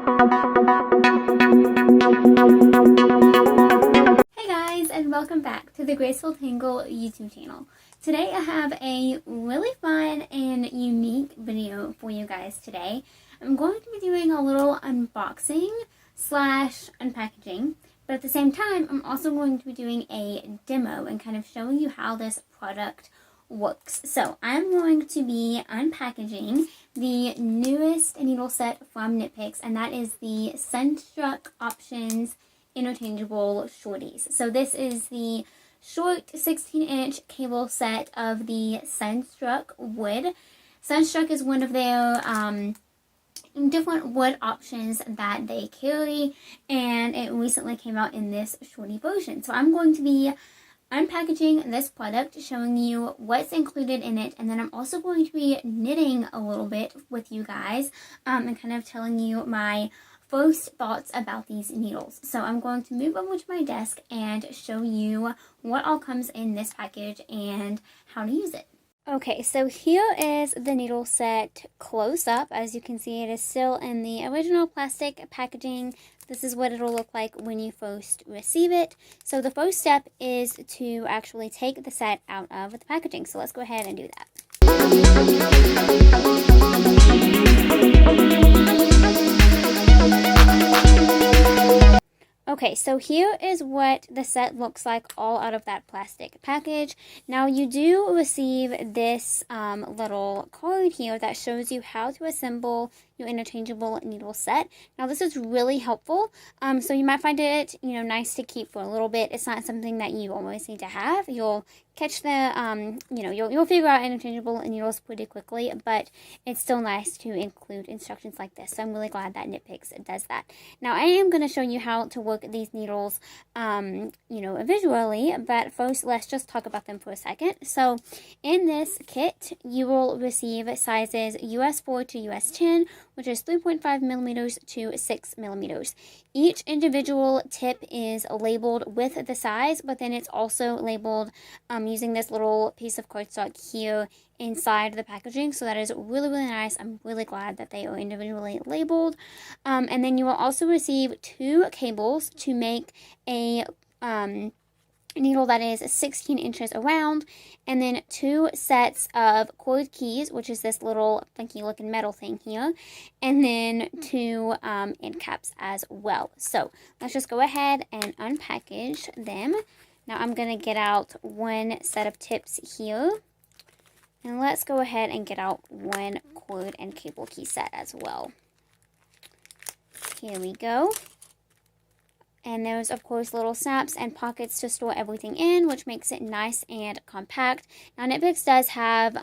Hey guys, and welcome back to the Graceful Tangle YouTube channel. Today I have a really fun and unique video for you guys today. I'm going to be doing a little unboxing slash unpackaging, but at the same time I'm also going to be doing a demo and kind of showing you how this product works. So I'm going to be unpackaging the newest needle set from KnitPicks, and that is the Sunstruck Options Interchangeable Shorties. So this is the short 16-inch cable set of the Sunstruck wood. Sunstruck is one of their different wood options that they carry, and it recently came out in this shorty version. So I'm going to be unpackaging this product, showing you what's included in it, and then I'm also going to be knitting a little bit with you guys and kind of telling you my first thoughts about these needles. So I'm going to move over to my desk and show you what all comes in this package and how to use it. Okay, so here is the needle set close up. As you can see, it is still in the original plastic packaging. This is what it'll look like when you first receive it. So the first step is to actually take the set out of the packaging. So let's go ahead and do that. Okay, so here is what the set looks like all out of that plastic package. Now you do receive this little card here that shows you how to assemble your interchangeable needle set. Now this is really helpful, so you might find it, nice to keep for a little bit. It's not something that you always need to have. You'll catch the, you'll figure out interchangeable needles pretty quickly, but it's still nice to include instructions like this. So I'm really glad that KnitPicks does that. Now I am going to show you how to work these needles, visually, but first let's just talk about them for a second. So in this kit, you will receive sizes US 4 to US 10, which is 3.5 millimeters to 6 millimeters. Each individual tip is labeled with the size, but then it's also labeled using this little piece of cardstock here inside the packaging. So that is really, really nice. I'm really glad that they are individually labeled. And then you will also receive 2 cables to make a needle that is 16 inches around, and then 2 sets of cord keys, which is this little funky looking metal thing here, and then 2 end caps as well. So let's just go ahead and unpackage them. Now I'm going to get out 1 set of tips here, and let's go ahead and get out 1 cord and cable key set as well. Here we go. And there's, of course, little snaps and pockets to store everything in, which makes it nice and compact. Now, KnitPicks does have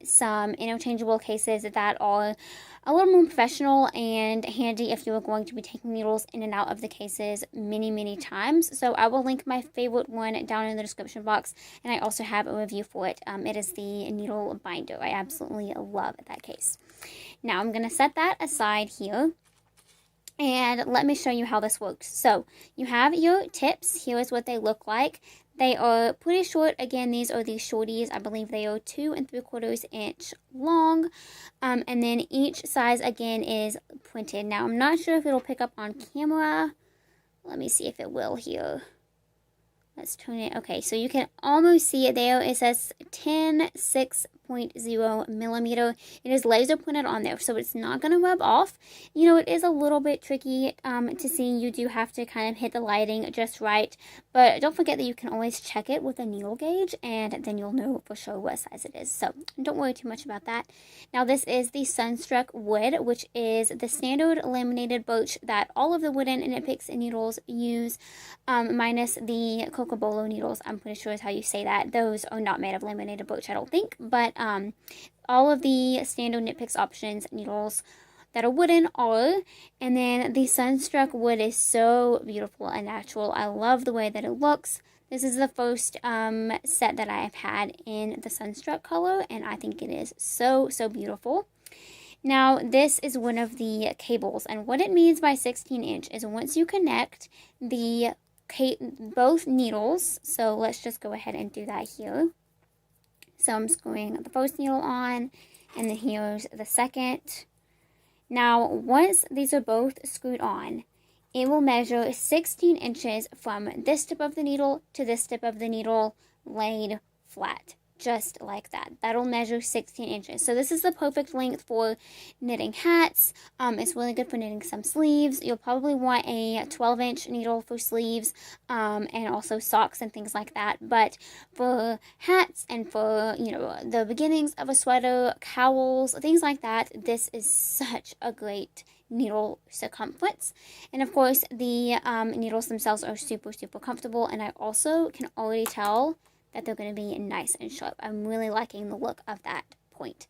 some interchangeable cases that are a little more professional and handy if you are going to be taking needles in and out of the cases many, many times. So I will link my favorite one down in the description box, and I also have a review for it. It is the needle binder. I absolutely love that case. Now, I'm going to set that aside here. And let me show you how this works. So you have your tips. Here is what they look like. They are pretty short. Again, these are the shorties. I believe they are 2 3/4 inch long. And then each size again is printed. Now I'm not sure if it'll pick up on camera. Let me see if it will here. Let's turn it. Okay, so you can almost see it there. It says 10 6.0 millimeter. It is laser printed on there, so it's not going to rub off. It is a little bit tricky to see. You do have to kind of hit the lighting just right, but don't forget that you can always check it with a needle gauge, and then you'll know for sure what size it is. So don't worry too much about that. Now this is the Sunstruck wood, which is the standard laminated birch that all of the wooden KnitPicks needles use, minus the Cocobolo needles. I'm pretty sure is how you say that. Those are not made of laminated birch, I don't think, but all of the standard KnitPicks options needles that are wooden are. And then the Sunstruck wood is so beautiful and natural. I love the way that it looks. This is the first set that I have had in the Sunstruck color, and I think it is so, so beautiful. Now, this is one of the cables, and what it means by 16 inch is once you connect the both needles, so let's just go ahead and do that here. So I'm screwing the first needle on, and then here's the second. Now, once these are both screwed on, it will measure 16 inches from this tip of the needle to this tip of the needle laid flat, just like that. That'll measure 16 inches. So this is the perfect length for knitting hats. It's really good for knitting some sleeves. You'll probably want a 12-inch needle for sleeves, and also socks and things like that. But for hats and for, the beginnings of a sweater, cowls, things like that, this is such a great needle circumference. And of course, the needles themselves are super, super comfortable, and I also can already tell that they're going to be nice and sharp. I'm really liking the look of that point.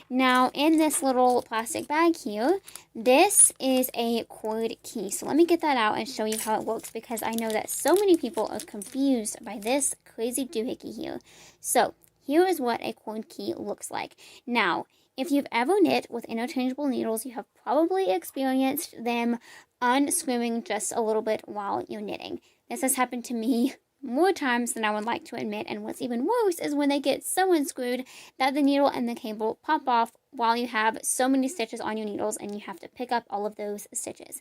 Now, in this little plastic bag here, this is a cord key. So let me get that out and show you how it works, because I know that so many people are confused by this crazy doohickey here. So here is what a cord key looks like. Now, if you've ever knit with interchangeable needles, you have probably experienced them unscrewing just a little bit while you're knitting. This has happened to me more times than I would like to admit, and what's even worse is when they get so unscrewed that the needle and the cable pop off while you have so many stitches on your needles and you have to pick up all of those stitches.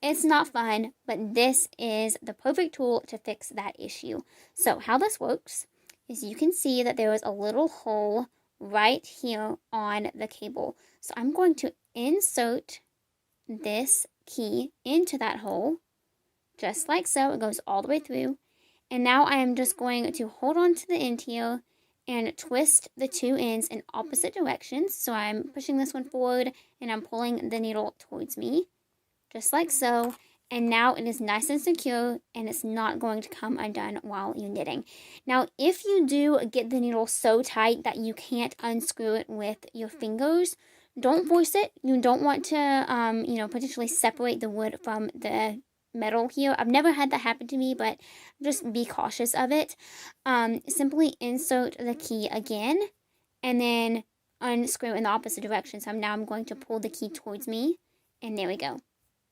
It's not fun, but this is the perfect tool to fix that issue. So how this works is you can see that there is a little hole right here on the cable. So I'm going to insert this key into that hole, just like so. It goes all the way through. And now I am just going to hold on to the end here and twist the two ends in opposite directions. So I'm pushing this one forward and I'm pulling the needle towards me, just like so. And now it is nice and secure, and it's not going to come undone while you're knitting. Now, if you do get the needle so tight that you can't unscrew it with your fingers, don't force it. You don't want to, potentially separate the wood from the metal here. I've never had that happen to me, but just be cautious of it. Simply insert the key again and then unscrew in the opposite direction. So now I'm going to pull the key towards me, and there we go.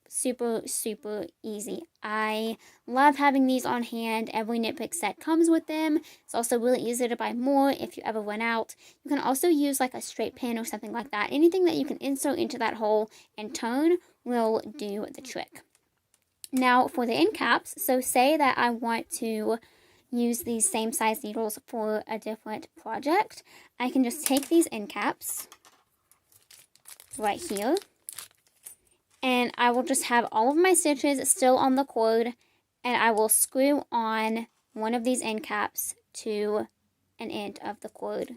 Super, super easy. I love having these on hand. Every KnitPicks set comes with them. It's also really easy to buy more if you ever run out. You can also use like a straight pin or something like that. Anything that you can insert into that hole and turn will do the trick. Now for the end caps, so say that I want to use these same size needles for a different project, I can just take these end caps right here, and I will just have all of my stitches still on the cord, and I will screw on one of these end caps to an end of the cord,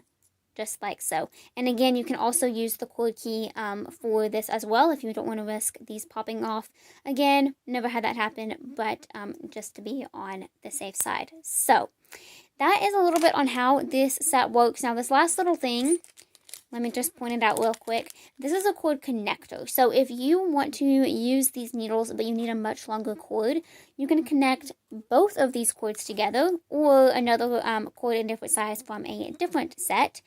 just like so. And again, you can also use the cord key for this as well if you don't want to risk these popping off. Again, never had that happen, but just to be on the safe side. So that is a little bit on how this set works. Now this last little thing, let me just point it out real quick. This is a cord connector. So if you want to use these needles, but you need a much longer cord, you can connect both of these cords together, or another cord in different size from a different set,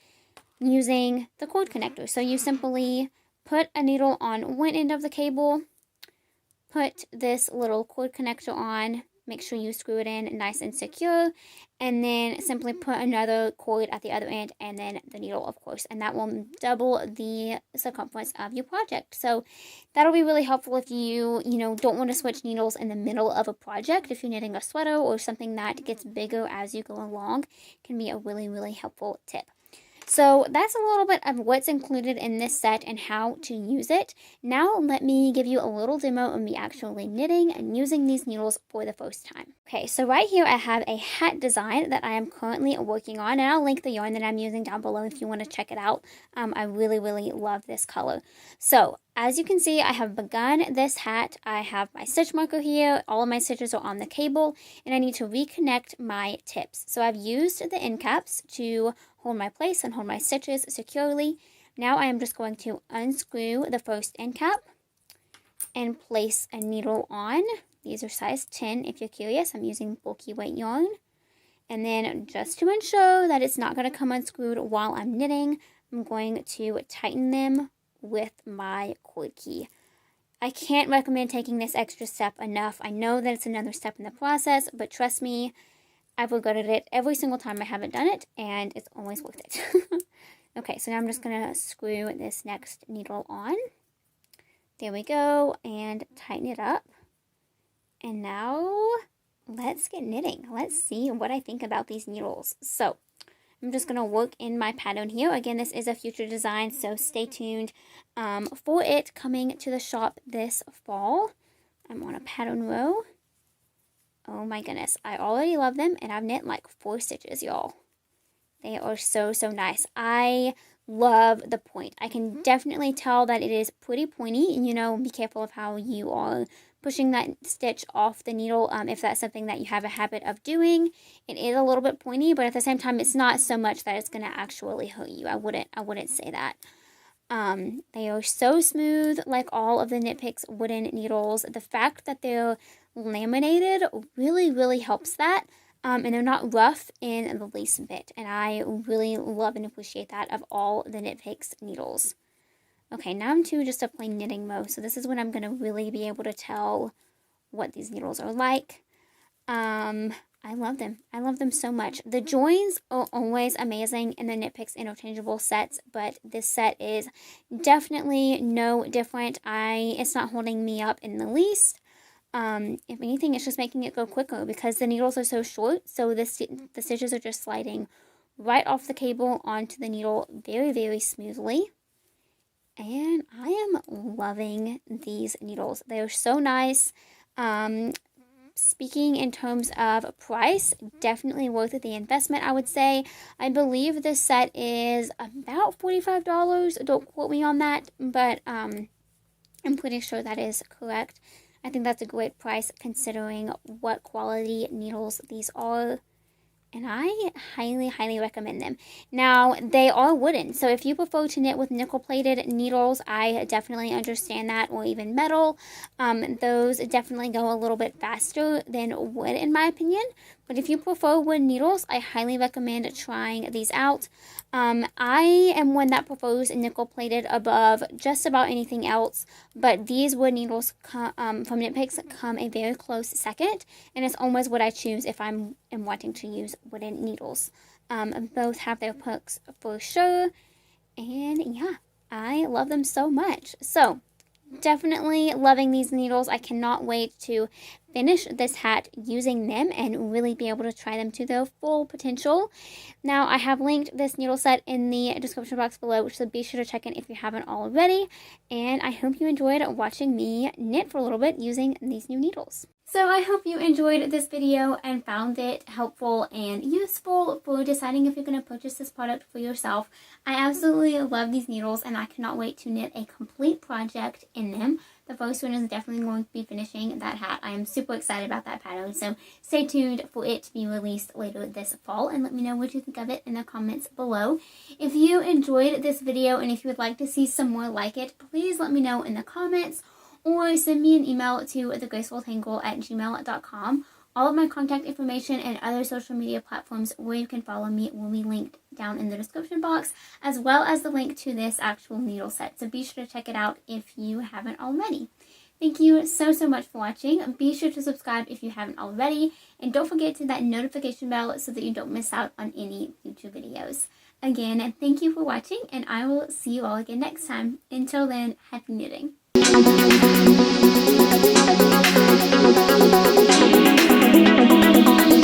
using the cord connector. So you simply put a needle on one end of the cable, put this little cord connector on, make sure you screw it in nice and secure, and then simply put another cord at the other end, and then the needle, of course, and that will double the circumference of your project. So that'll be really helpful if you don't want to switch needles in the middle of a project. If you're knitting a sweater or something that gets bigger as you go along, it can be a really, really helpful tip. So that's a little bit of what's included in this set and how to use it. Now let me give you a little demo of me actually knitting and using these needles for the first time. Okay, so right here I have a hat design that I am currently working on, and I'll link the yarn that I'm using down below if you want to check it out. I really, really love this color. So as you can see, I have begun this hat. I have my stitch marker here. All of my stitches are on the cable, and I need to reconnect my tips. So I've used the end caps to hold my place and hold my stitches securely. Now I am just going to unscrew the first end cap and place a needle on. These are size 10 if you're curious. I'm using bulky weight yarn. And then just to ensure that it's not going to come unscrewed while I'm knitting, I'm going to tighten them with my cord key. I can't recommend taking this extra step enough. I know that it's another step in the process, but trust me, I've regretted it every single time I haven't done it, and it's always worth it. Okay, so now I'm just going to screw this next needle on. There we go, and tighten it up. And now let's get knitting. Let's see what I think about these needles. So I'm just going to work in my pattern here. Again, this is a future design, so stay tuned for it coming to the shop this fall. I'm on a pattern row. Oh my goodness, I already love them, and I've knit like 4 stitches, y'all. They are so nice. I love the point. I can definitely tell that it is pretty pointy, and you know, be careful of how you are pushing that stitch off the needle if that's something that you have a habit of doing. It is a little bit pointy, but at the same time, it's not so much that it's going to actually hurt you. I wouldn't say that. They are so smooth, like all of the KnitPicks wooden needles. The fact that they're laminated really helps that. And they're not rough in the least bit. And I really love and appreciate that of all the KnitPicks needles. Okay, now I'm to just a plain knitting mode. So this is when I'm going to really be able to tell what these needles are like. I love them. I love them so much. The joins are always amazing in the KnitPicks interchangeable sets, but this set is definitely no different. It's not holding me up in the least. If anything, it's just making it go quicker because the needles are so short, so the stitches are just sliding right off the cable onto the needle very smoothly. And I am loving these needles. They are so nice. Speaking in terms of price, definitely worth the investment, I would say. I believe this set is about $45. Don't quote me on that, but I'm pretty sure that is correct. I think that's a great price considering what quality needles these are. And I highly recommend them. Now, they are wooden, so if you prefer to knit with nickel-plated needles, I definitely understand that, or even metal. Those definitely go a little bit faster than wood, in my opinion. But if you prefer wood needles, I highly recommend trying these out. I am one that prefers nickel-plated above just about anything else, but these wood needles from KnitPicks come a very close second, and it's almost what I choose if I'm wanting to use wooden needles. Both have their perks for sure, and yeah, I love them so much. So definitely loving these needles. I cannot wait to finish this hat using them and really be able to try them to their full potential. Now, I have linked this needle set in the description box below, so be sure to check in if you haven't already. And I hope you enjoyed watching me knit for a little bit using these new needles. So I hope you enjoyed this video and found it helpful and useful for deciding if you're going to purchase this product for yourself. I absolutely love these needles and I cannot wait to knit a complete project in them. The first one is definitely going to be finishing that hat. I am super excited about that pattern, so stay tuned for it to be released later this fall and let me know what you think of it in the comments below. If you enjoyed this video and if you would like to see some more like it, please let me know in the comments or send me an email to thegracefultangle@gmail.com. All of my contact information and other social media platforms where you can follow me will be linked down in the description box, as well as the link to this actual needle set. So be sure to check it out if you haven't already. Thank you so much for watching. Be sure to subscribe if you haven't already. And don't forget to hit that notification bell so that you don't miss out on any future videos. Again, thank you for watching, and I will see you all again next time. Until then, happy knitting. Thank you.